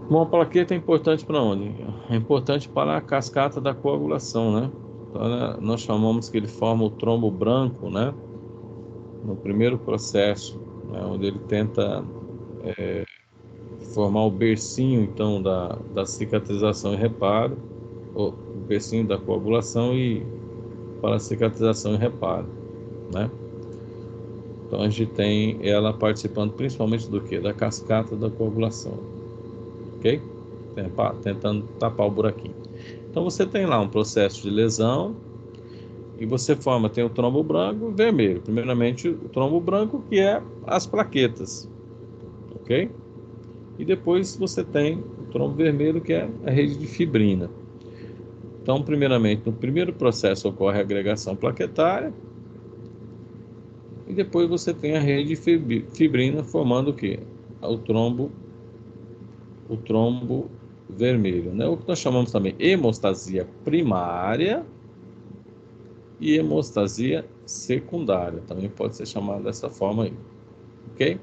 Uma plaqueta é importante para onde? É importante para a cascata da coagulação, né? Então, né, nós chamamos que ele forma o trombo branco, né? No primeiro processo, né, onde ele tenta formar o bercinho, então, da cicatrização e reparo, o bercinho da coagulação e para a cicatrização e reparo, né? Então, a gente tem ela participando principalmente do quê? Da cascata da coagulação, ok? Tentando tapar o buraquinho. Então, você tem lá um processo de lesão e você forma, tem o trombo branco e o vermelho. Primeiramente, o trombo branco, que é as plaquetas, ok? E depois você tem o trombo vermelho, que é a rede de fibrina. Então, primeiramente, no primeiro processo ocorre a agregação plaquetária e depois você tem a rede de fibrina formando o quê? O trombo vermelho, né? O que nós chamamos também hemostasia primária e hemostasia secundária, também pode ser chamada dessa forma aí, ok?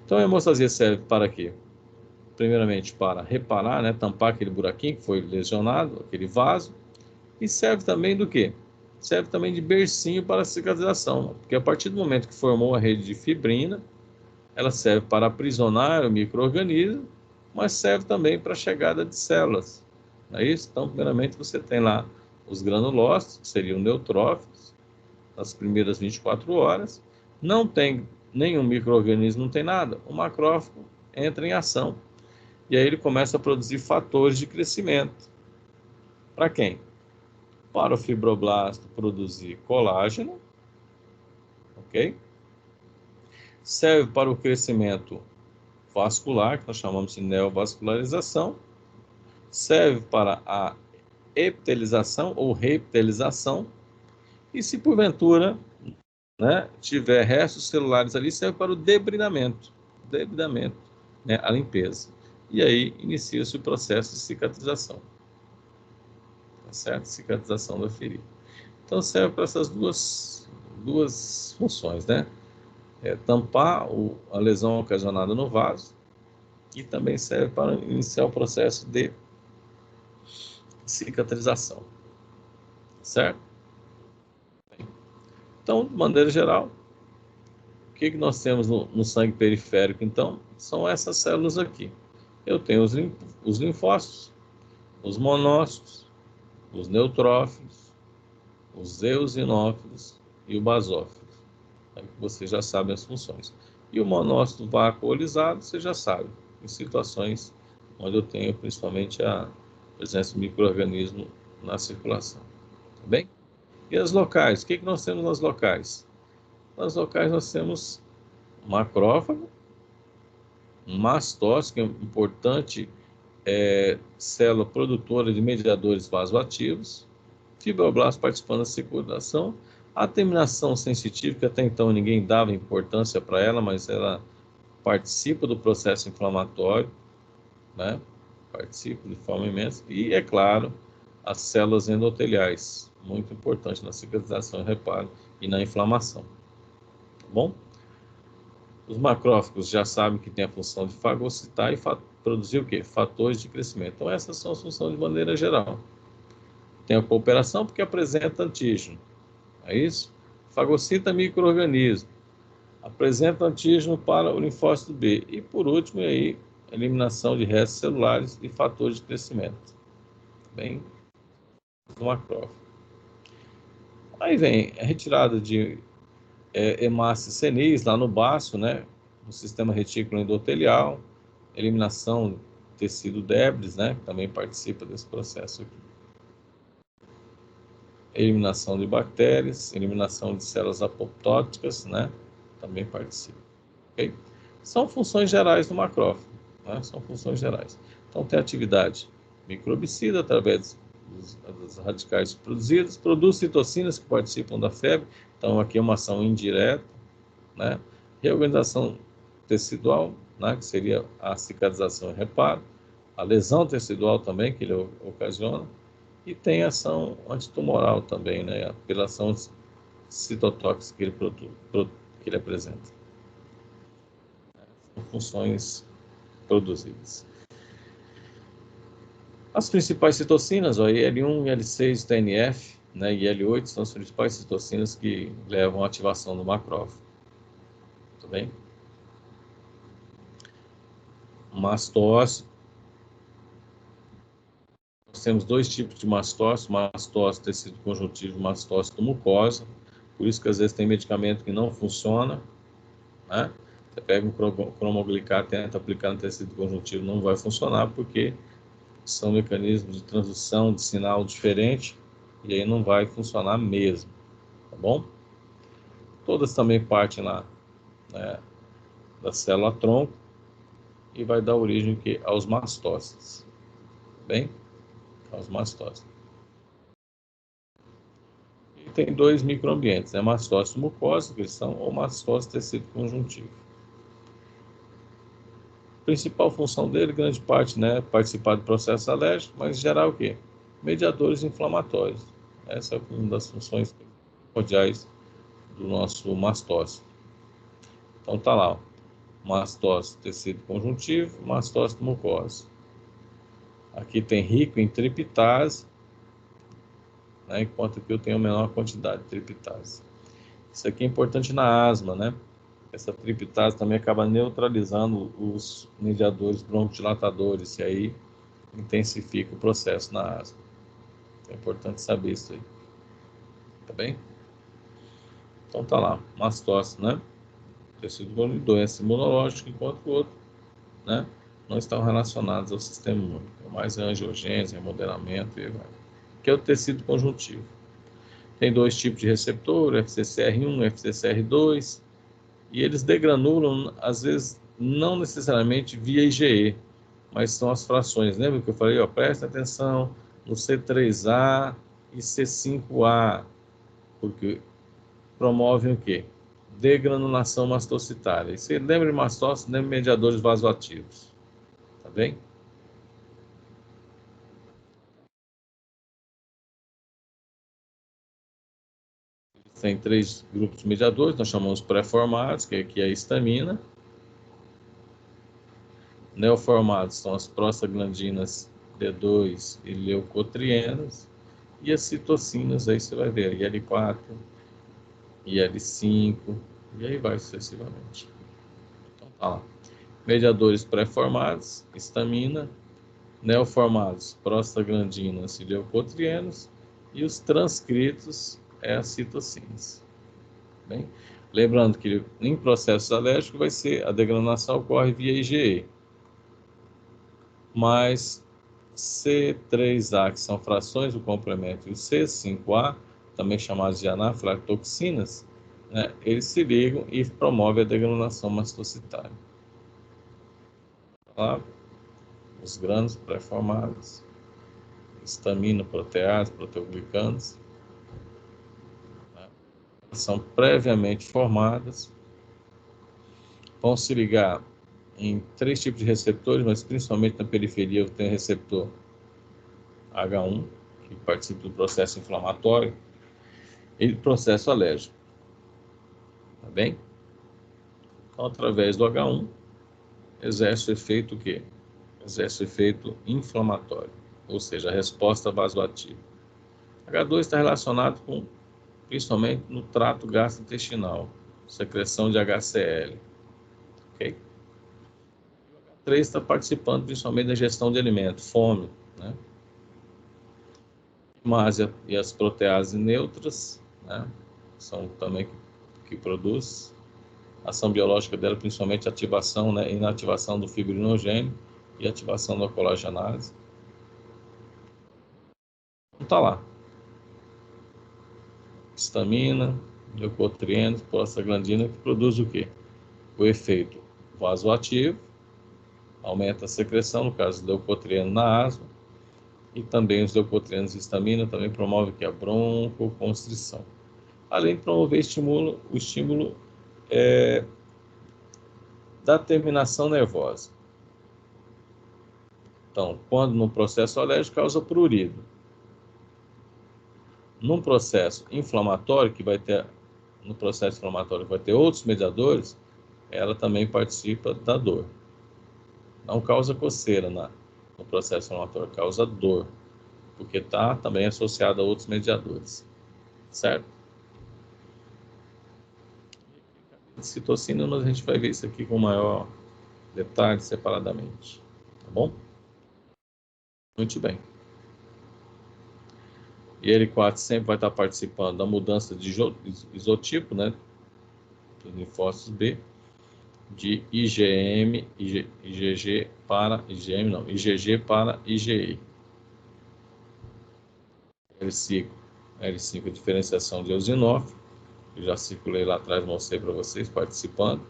Então, a hemostasia serve para quê? Primeiramente para reparar, né, tampar aquele buraquinho que foi lesionado, aquele vaso, e serve também do quê? Serve também de bercinho para a cicatrização, porque a partir do momento que formou a rede de fibrina, ela serve para aprisionar o micro-organismo, mas serve também para a chegada de células. Não é isso? Então, primeiramente, você tem lá os granulócitos, que seriam neutrófilos, nas primeiras 24 horas. Não tem nenhum micro-organismo, não tem nada. O macrófago entra em ação. E aí ele começa a produzir fatores de crescimento. Para quem? Para o fibroblasto produzir colágeno, ok? Serve para o crescimento vascular, que nós chamamos de neovascularização. Serve para a epitelização ou reepitelização. E se porventura, né, tiver restos celulares ali, serve para o debridamento, né, a limpeza. E aí inicia-se o processo de cicatrização, tá certo? Cicatrização da ferida. Então serve para essas duas funções, né? Tampar a lesão ocasionada no vaso e também serve para iniciar o processo de cicatrização, certo? Então, de maneira geral, o que nós temos no sangue periférico, então? São essas células aqui. Eu tenho os linfócitos, os monócitos, os neutrófilos, os eosinófilos e o basófilo. Aí você já sabe as funções. E o monócito vacuolizado, você já sabe, em situações onde eu tenho principalmente a presença do micro-organismo na circulação. Tá bem? E as locais? O que nós temos nas locais? Nas locais nós temos macrófago, um mastócito, que é uma importante célula produtora de mediadores vasoativos, fibroblasto participando da circulação, a terminação sensitiva, que até então ninguém dava importância para ela, mas ela participa do processo inflamatório, né? Participa de forma imensa, e, é claro, as células endoteliais, muito importante na cicatrização e reparo e na inflamação, tá bom? Os macrófagos já sabem que tem a função de fagocitar e produzir o quê? Fatores de crescimento. Então, essas são as funções de maneira geral. Tem a cooperação porque apresenta antígeno, é isso? Fagocita micro-organismo, apresenta antígeno para o linfócito B. E, por último, aí, eliminação de restos celulares e fatores de crescimento. Bem, do macrófago. Aí vem a retirada de hemácias senis lá no baço, né? No sistema retículo endotelial, eliminação do tecido debris, né? Que também participa desse processo aqui. Eliminação de bactérias, eliminação de células apoptóticas, né? Também participa. Okay? São funções gerais do macrófago, né? São funções gerais. Então, tem atividade microbicida através dos radicais produzidos, produz citocinas que participam da febre, então aqui é uma ação indireta, né? Reorganização tecidual, né? Que seria a cicatrização e reparo, a lesão tecidual também, que ele ocasiona, e tem ação antitumoral também, né? Pela ação citotóxica que ele apresenta. São funções produzidas. As principais citocinas, ó, IL-1, IL-6, TNF, né, e IL-8 são as principais citocinas que levam à ativação do macrófago. Tudo bem? Mastócito. Nós temos dois tipos de mastócito, mastócito tecido conjuntivo, mastócito mucosa. Por isso que às vezes tem medicamento que não funciona, né? Você pega um cromoglicato, tenta aplicar no tecido conjuntivo, não vai funcionar porque são mecanismos de transdução de sinal diferente e aí não vai funcionar mesmo, tá bom? Todas também partem lá, né, da célula tronco e vai dar origem que aos mastócitos, tá bem? Aos mastócitos. E tem dois microambientes, né? Mastócito mucosa, que são, ou mastócito tecido conjuntivo. A principal função dele, grande parte, né, participar do processo alérgico, mas gerar o quê? Mediadores inflamatórios. Essa é uma das funções primordiais do nosso mastócito. Então tá lá, ó. Mastócito tecido conjuntivo, mastócito mucosa. Aqui tem rico em triptase, né, enquanto que eu tenho menor quantidade de triptase. Isso aqui é importante na asma, né? Essa triptase também acaba neutralizando os mediadores broncodilatadores, e aí intensifica o processo na asma. É importante saber isso aí. Tá bem? Então tá lá, mastócito, né? Tecido de doença imunológica, enquanto o outro, né, não estão relacionados ao sistema imune. Mais angiogênese, remodelamento e vai. Que é o tecido conjuntivo. Tem dois tipos de receptor, FCCR1 e FCCR2, e eles degranulam, às vezes, não necessariamente via IgE, mas são as frações. Lembra que eu falei? Ó, presta atenção no C3A e C5A, porque promovem o quê? Degranulação mastocitária. E você lembra de mastócito, lembra de mediadores vasoativos. Tá bem? Tem três grupos mediadores, nós chamamos pré-formados, que aqui é a histamina. Neoformados são as prostaglandinas D2 e leucotrienas. E as citocinas, aí você vai ver, IL-4, IL-5, e aí vai sucessivamente. Então tá lá. Mediadores pré-formados, histamina. Neoformados, prostaglandinas e leucotrienos. E os transcritos é as citocinas. Bem? Lembrando que em processos alérgicos vai ser a degranulação ocorre via IgE. Mas C3A, que são frações do complemento, e o C5A, também chamados de anaflatoxinas, né, eles se ligam e promovem a degranulação mastocitária. Tá? Os grãos pré-formados, histamina, protease, proteoglicanos, né, são previamente formadas, vão se ligar em três tipos de receptores, mas principalmente na periferia tem o receptor H1, que participa do processo inflamatório, e do processo alérgico. Tá bem? Então, através do H1, exerce o efeito o quê? Exerce o efeito inflamatório, ou seja, a resposta vasoativa. H2 está relacionado com, principalmente no trato gastrointestinal, secreção de HCl. Ok? O H3 está participando principalmente da gestão de alimentos, fome, né? Hemásia e as proteases neutras, né? São também que produz a ação biológica dela, principalmente ativação, né, inativação do fibrinogênio e ativação da colagenase. Então tá lá. Histamina, leucotrienos, prostaglandina, que produz o quê? O efeito vasoativo, aumenta a secreção, no caso do leucotrieno na asma, e também os leucotrienos e histamina também promovem que a broncoconstrição. Além de promover o estímulo da terminação nervosa. Então, quando no processo alérgico causa prurido. Num processo inflamatório, que vai ter, no processo inflamatório vai ter outros mediadores, ela também participa da dor. Não causa coceira no no processo inflamatório, causa dor, porque está também associado a outros mediadores, certo? Citocina, mas a gente vai ver isso aqui com maior detalhe separadamente, tá bom? Muito bem. E L4 sempre vai estar participando da mudança de isotipo, né, dos linfócitos B, de IgM, IgG para IgM, não, IgG para IgE. L5, diferenciação de eosinófilo, eu já circulei lá atrás, mostrei para vocês participando.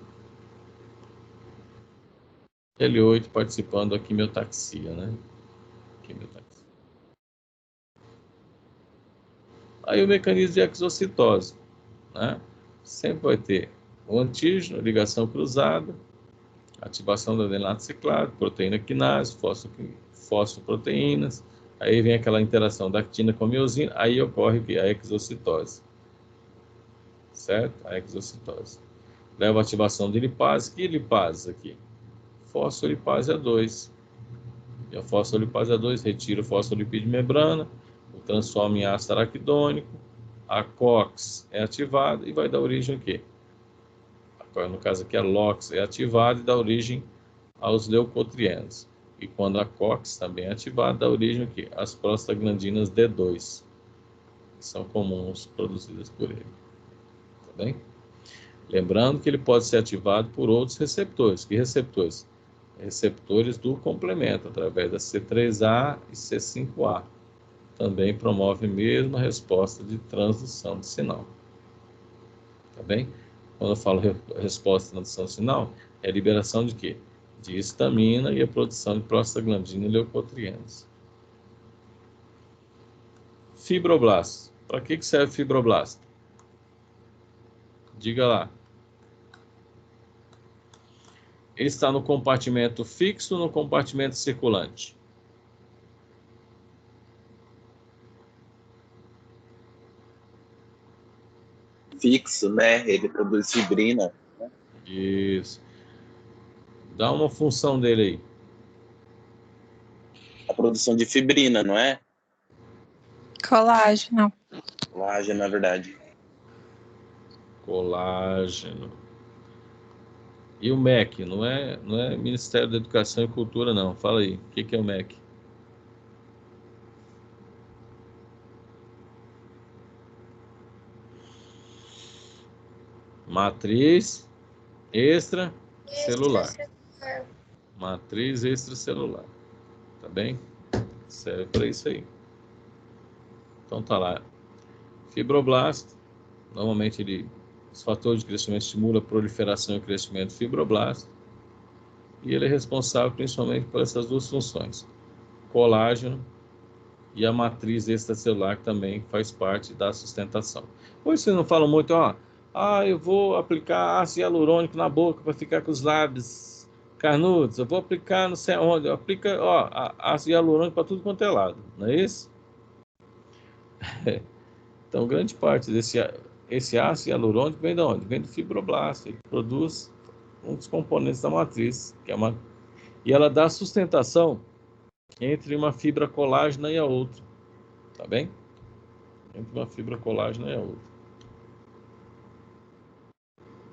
L8 participando da quimiotaxia, né? Quimiotaxia. Aí o mecanismo de exocitose, né? Sempre vai ter o antígeno, ligação cruzada, ativação da adenoato ciclado, proteína quinase, fosfoproteínas, aí vem aquela interação da actina com a miosina, aí ocorre a exocitose, certo? A exocitose. Leva a ativação de lipase, que lipase aqui? Fosfolipase A2. E a fosfolipase A2 retira o fosfolipídio de membrana, o transforma em ácido araquidônico, a COX é ativada e vai dar origem ao quê? No caso aqui, a LOX é ativada e dá origem aos leucotrienos. E quando a COX também é ativada, dá origem ao quê? Às prostaglandinas D2, que são comuns produzidas por ele. Tá bem? Lembrando que ele pode ser ativado por outros receptores. Que receptores? Receptores do complemento, através da C3A e C5A. Também promove a mesma resposta de transdução de sinal. Tá bem? Quando eu falo resposta de transdução de sinal, é liberação de quê? De histamina e a produção de prostaglandina e leucotrienos. Fibroblasto. Para que serve fibroblasto? Diga lá. Ele está no compartimento fixo ou no compartimento circulante? Fixo, né? Ele produz fibrina. Isso. Dá uma função dele aí. A produção de fibrina, não é? Colágeno. Colágeno, na verdade. Colágeno. E o MEC? Não é Ministério da Educação e Cultura, não. Fala aí. O que é o MEC? Matriz extracelular. Matriz extracelular. Tá bem? Serve para isso aí. Então tá lá. Fibroblasto. Normalmente os fatores de crescimento estimulam a proliferação e crescimento do fibroblasto. E ele é responsável principalmente por essas duas funções. Colágeno e a matriz extracelular, que também faz parte da sustentação. Hoje vocês não falam muito, eu vou aplicar ácido hialurônico na boca para ficar com os lábios carnudos, eu vou aplicar não sei onde, aplica, ácido hialurônico para tudo quanto é lado, não é isso? Então, grande parte esse ácido hialurônico vem de onde? Vem do fibroblasto, ele produz um dos componentes da matriz, e ela dá sustentação entre uma fibra colágena e a outra, tá bem? Entre uma fibra colágena e a outra.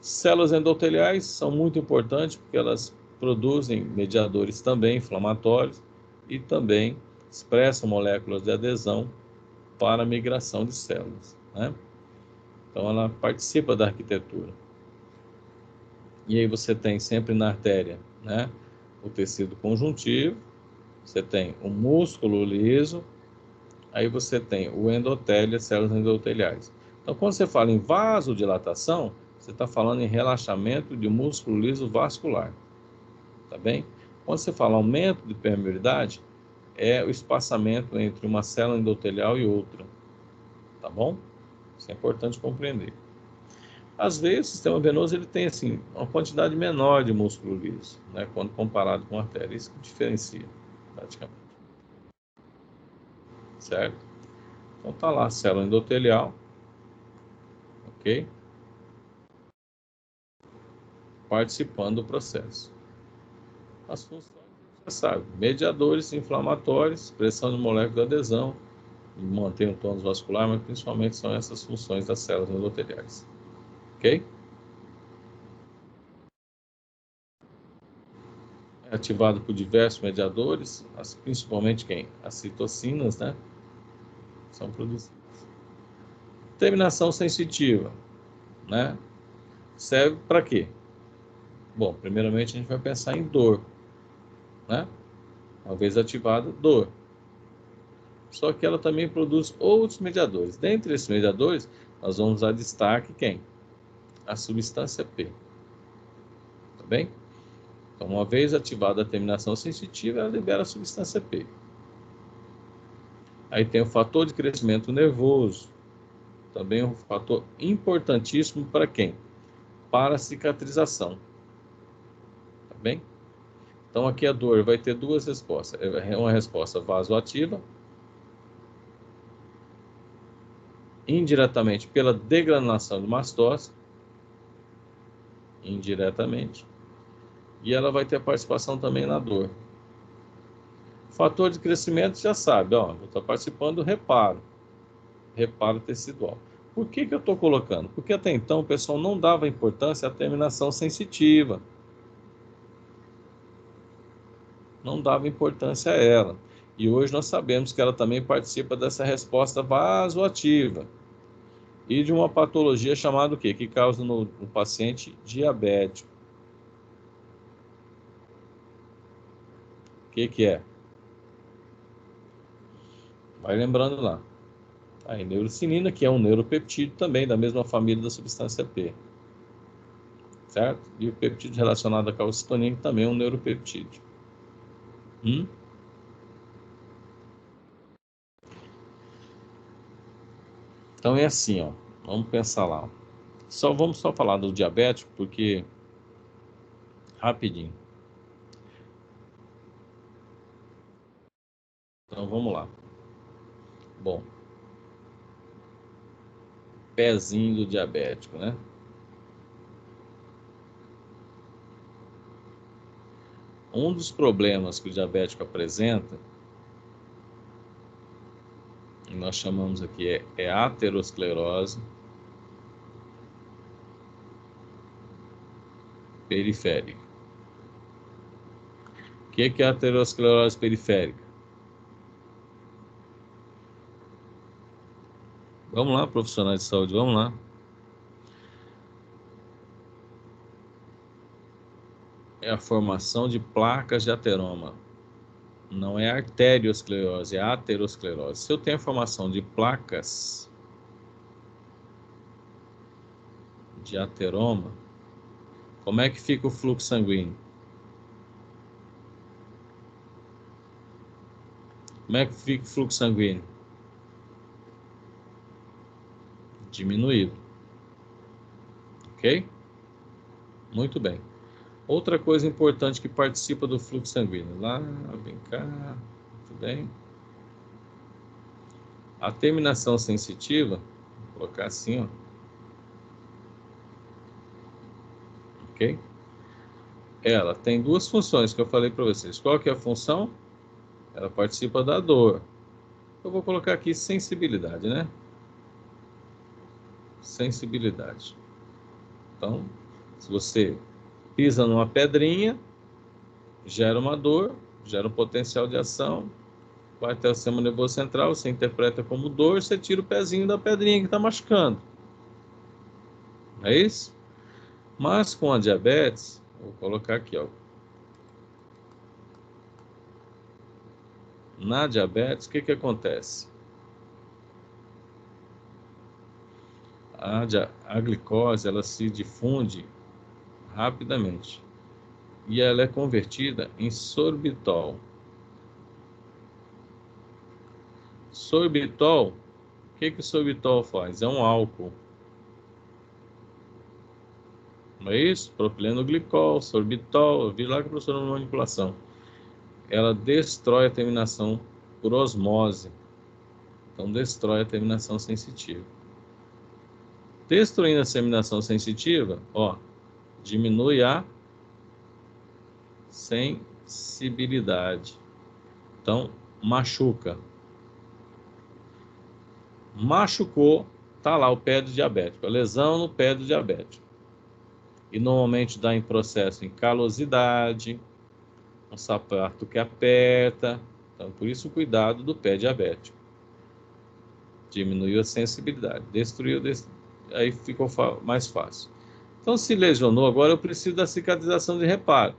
Células endoteliais são muito importantes porque elas produzem mediadores também inflamatórios e também expressam moléculas de adesão para a migração de células, né? Então ela participa da arquitetura. E aí você tem sempre na artéria, né, o tecido conjuntivo, você tem o músculo liso, aí você tem o endotélio, as células endoteliais. Então, quando você fala em vasodilatação, você está falando em relaxamento de músculo liso vascular, tá bem? Quando você fala aumento de permeabilidade, é o espaçamento entre uma célula endotelial e outra, tá bom? Isso é importante compreender. Às vezes, o sistema venoso ele tem assim uma quantidade menor de músculo liso, né, quando comparado com a artéria. Isso que diferencia, praticamente. Certo? Então tá lá a célula endotelial, ok? Participando do processo. As funções Já sabe, mediadores inflamatórios, pressão de molécula de adesão, mantém o tônus vascular, mas principalmente são essas funções das células endoteliais. Ok? É ativado por diversos mediadores, principalmente quem? As citocinas, né? São produzidas. Terminação sensitiva, né? Serve para quê? Bom, primeiramente a gente vai pensar em dor, né? Uma vez ativada, dor. Só que ela também produz outros mediadores. Dentre esses mediadores, nós vamos dar destaque quem? A substância P. Tá bem? Então, uma vez ativada a terminação sensitiva, ela libera a substância P. Aí tem o fator de crescimento nervoso. Também um fator importantíssimo para quem? Para a cicatrização. Tá bem? Então, aqui a dor vai ter duas respostas. Uma resposta vasoativa, indiretamente pela degranulação de mastose, indiretamente, e ela vai ter participação também na dor. Fator de crescimento, já sabe, ó, está participando do reparo tecidual. Por que eu estou colocando? Porque até então o pessoal não dava importância à terminação sensitiva. Não dava importância a ela. E hoje nós sabemos que ela também participa dessa resposta vasoativa e de uma patologia chamada o quê? Que causa no paciente diabético. O que é? Vai lembrando lá. A neurocinina, que é um neuropeptídeo também, da mesma família da substância P. Certo? E o peptídeo relacionado à calcitonina, que também é um neuropeptídeo. Então é assim, ó. Vamos pensar lá. Vamos só falar do diabético, porque rapidinho. Então vamos lá. Bom, pezinho do diabético, né? Um dos problemas que o diabético apresenta, nós chamamos aqui, é aterosclerose periférica. O que é a aterosclerose periférica? Vamos lá, profissionais de saúde, vamos lá. É a formação de placas de ateroma. Não é arteriosclerose, é aterosclerose. Se eu tenho a formação de placas de ateroma, como é que fica o fluxo sanguíneo? Como é que fica o fluxo sanguíneo? Diminuído. Ok? Muito bem. Outra coisa importante que participa do fluxo sanguíneo. Lá, vem cá. Tudo bem? A terminação sensitiva, vou colocar assim, ó. Ok? Ela tem duas funções que eu falei para vocês. Qual que é a função? Ela participa da dor. Eu vou colocar aqui sensibilidade, né? Sensibilidade. Então, se você pisa numa pedrinha, gera uma dor, gera um potencial de ação, vai até o sistema nervoso central, você interpreta como dor, você tira o pezinho da pedrinha que está machucando. É isso? Mas com a diabetes, vou colocar aqui, ó. Na diabetes, o que acontece? A glicose, ela se difunde rapidamente e ela é convertida em sorbitol. Sorbitol, o que o sorbitol faz? É um álcool. Não é isso? Propilenoglicol, sorbitol, eu vi lá que a professora de manipulação. Ela destrói a terminação por osmose. Então, destrói a terminação sensitiva. Destruindo a terminação sensitiva, ó, diminui a sensibilidade. Então, machuca. Machucou, tá lá o pé do diabético, a lesão no pé do diabético. E normalmente dá em processo em calosidade, um sapato que aperta. Então, por isso o cuidado do pé diabético. Diminuiu a sensibilidade, destruiu, aí ficou mais fácil. Então, se lesionou, agora eu preciso da cicatrização de reparo.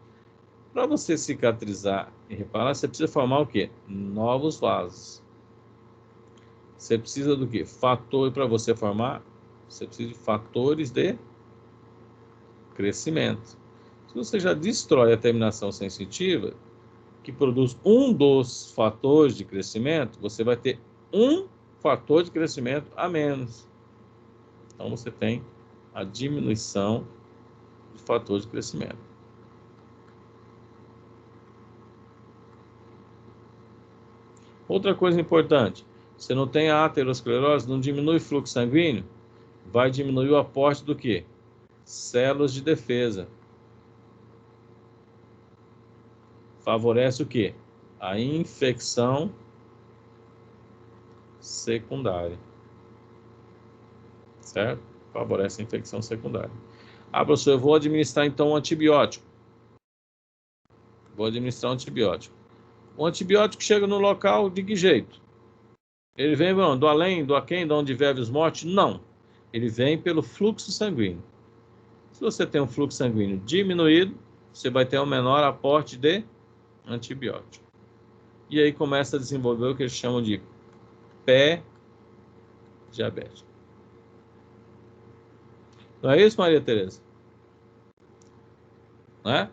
Para você cicatrizar e reparar, você precisa formar o quê? Novos vasos. Você precisa do quê? Fator para você formar, você precisa de fatores de crescimento. Se você já destrói a terminação sensitiva, que produz um dos fatores de crescimento, você vai ter um fator de crescimento a menos. Então, você tem a diminuição de fator de crescimento. Outra coisa importante, você não tem a aterosclerose, não diminui o fluxo sanguíneo, vai diminuir o aporte do quê? Células de defesa. Favorece o quê? A infecção secundária. Certo? Favorece a infecção secundária. Ah, professor, eu vou administrar então um antibiótico. Vou administrar um antibiótico. O antibiótico chega no local de que jeito? Ele vem do além, do aquém, de onde vive os mortos? Não. Ele vem pelo fluxo sanguíneo. Se você tem um fluxo sanguíneo diminuído, você vai ter um menor aporte de antibiótico. E aí começa a desenvolver o que eles chamam de pé diabético. Não é isso, Maria Tereza? Não é?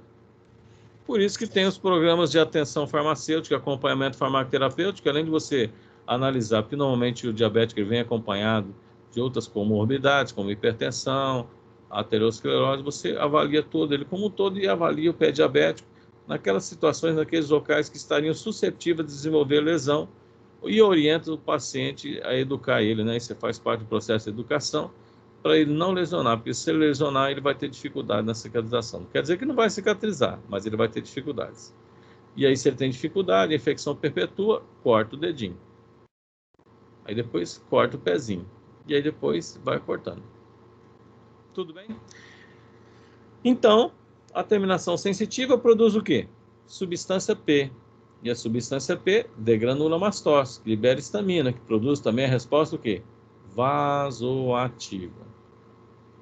Por isso que tem os programas de atenção farmacêutica, acompanhamento farmacoterapêutico, além de você analisar, porque normalmente o diabético ele vem acompanhado de outras comorbidades, como hipertensão, aterosclerose, você avalia todo ele como um todo e avalia o pé diabético naquelas situações, naqueles locais que estariam suscetíveis de desenvolver lesão e orienta o paciente a educar ele, né? Isso faz parte do processo de educação, para ele não lesionar, porque se ele lesionar, ele vai ter dificuldade na cicatrização. Não quer dizer que não vai cicatrizar, mas ele vai ter dificuldades. E aí, se ele tem dificuldade, a infecção perpetua, corta o dedinho. Aí depois corta o pezinho. E aí depois vai cortando. Tudo bem? Então, a terminação sensitiva produz o quê? Substância P. E a substância P degranula mastose, que libera histamina, que produz também a resposta o quê? Vasoativa.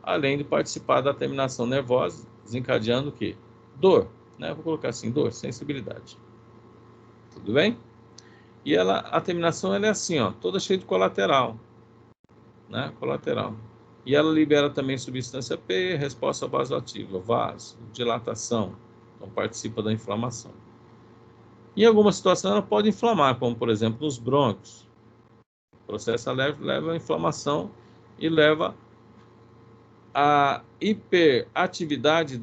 Além de participar da terminação nervosa, desencadeando o quê? Dor, né? Vou colocar assim, dor, sensibilidade. Tudo bem? E a terminação ela é assim, ó, toda cheia de colateral, né? Colateral. E ela libera também substância P, resposta vasoativa, vaso, dilatação, então participa da inflamação. Em alguma situação ela pode inflamar, como por exemplo nos brônquios. O processo leva à inflamação e leva à hiperatividade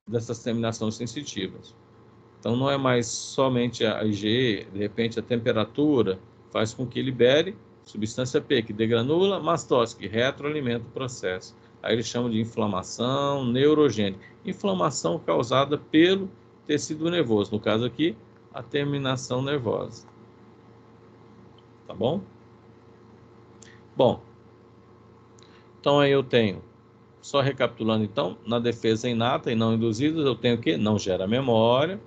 dessas terminações sensitivas. Então não é mais somente a IgE, de repente a temperatura faz com que libere substância P, que degranula, mastose, que retroalimenta o processo. Aí eles chamam de inflamação neurogênica. Inflamação causada pelo tecido nervoso, no caso aqui, a terminação nervosa. Tá bom? Bom, então aí eu tenho, só recapitulando então, na defesa inata e não induzida, eu tenho o quê? Não gera memória,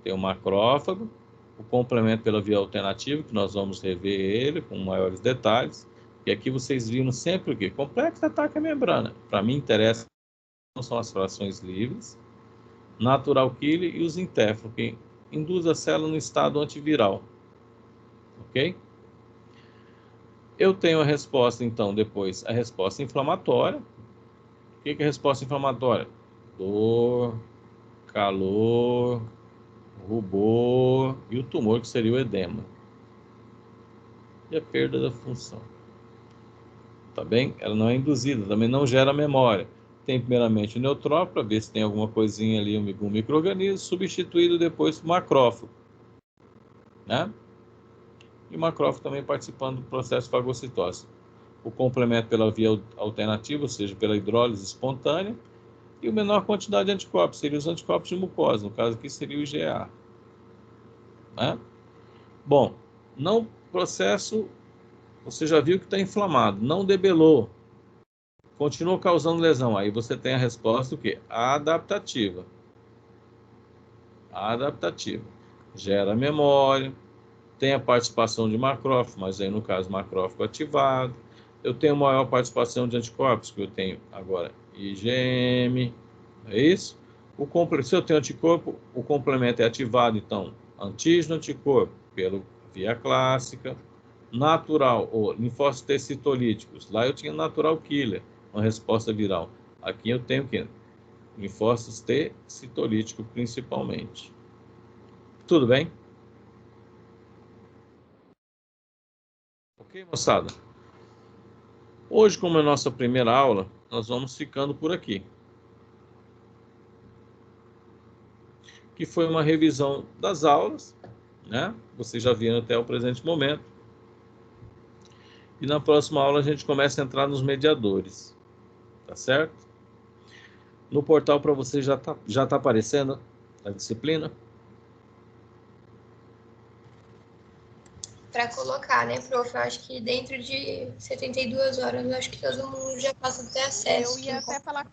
tem o macrófago, o complemento pela via alternativa, que nós vamos rever ele com maiores detalhes. E aqui vocês viram sempre o quê? Complexo ataque à membrana. Para mim interessa são as frações livres, natural killer e os interferon, que induz a célula no estado antiviral. Ok? Eu tenho a resposta, então, depois, a resposta inflamatória. O que é a resposta inflamatória? Dor, calor, rubor e o tumor, que seria o edema. E a perda da função. Tá bem? Ela não é induzida, também não gera memória. Tem primeiramente o neutrófilo, para ver se tem alguma coisinha ali, um micro-organismo, substituído depois por macrófago. Né? E o macrófago também participando do processo de fagocitose. O complemento pela via alternativa, ou seja, pela hidrólise espontânea, E a menor quantidade de anticorpos seria os anticorpos de mucosa, no caso aqui seria o IgA. Né? Bom, não processo, você já viu que está inflamado, não debelou, continua causando lesão. Aí você tem a resposta o quê? Adaptativa. Adaptativa. Gera memória, tem a participação de macrófago, mas aí no caso macrófago ativado. Eu tenho maior participação de anticorpos, que eu tenho agora IgM, é isso? Se eu tenho anticorpo, o complemento é ativado, então, antígeno, anticorpo, pela via clássica, natural, ou linfócitos T citolíticos. Lá eu tinha natural killer, uma resposta viral. Aqui eu tenho o quê? Linfócitos T citolítico, principalmente. Tudo bem? Ok, moçada? Hoje, como é a nossa primeira aula, nós vamos ficando por aqui. Que foi uma revisão das aulas, né? Vocês já viram até o presente momento. E na próxima aula a gente começa a entrar nos mediadores, tá certo? No portal para você já tá aparecendo a disciplina? Para colocar, né, prof? Eu acho que dentro de 72 horas, eu acho que todo mundo já passa a ter acesso. Eu ia até falar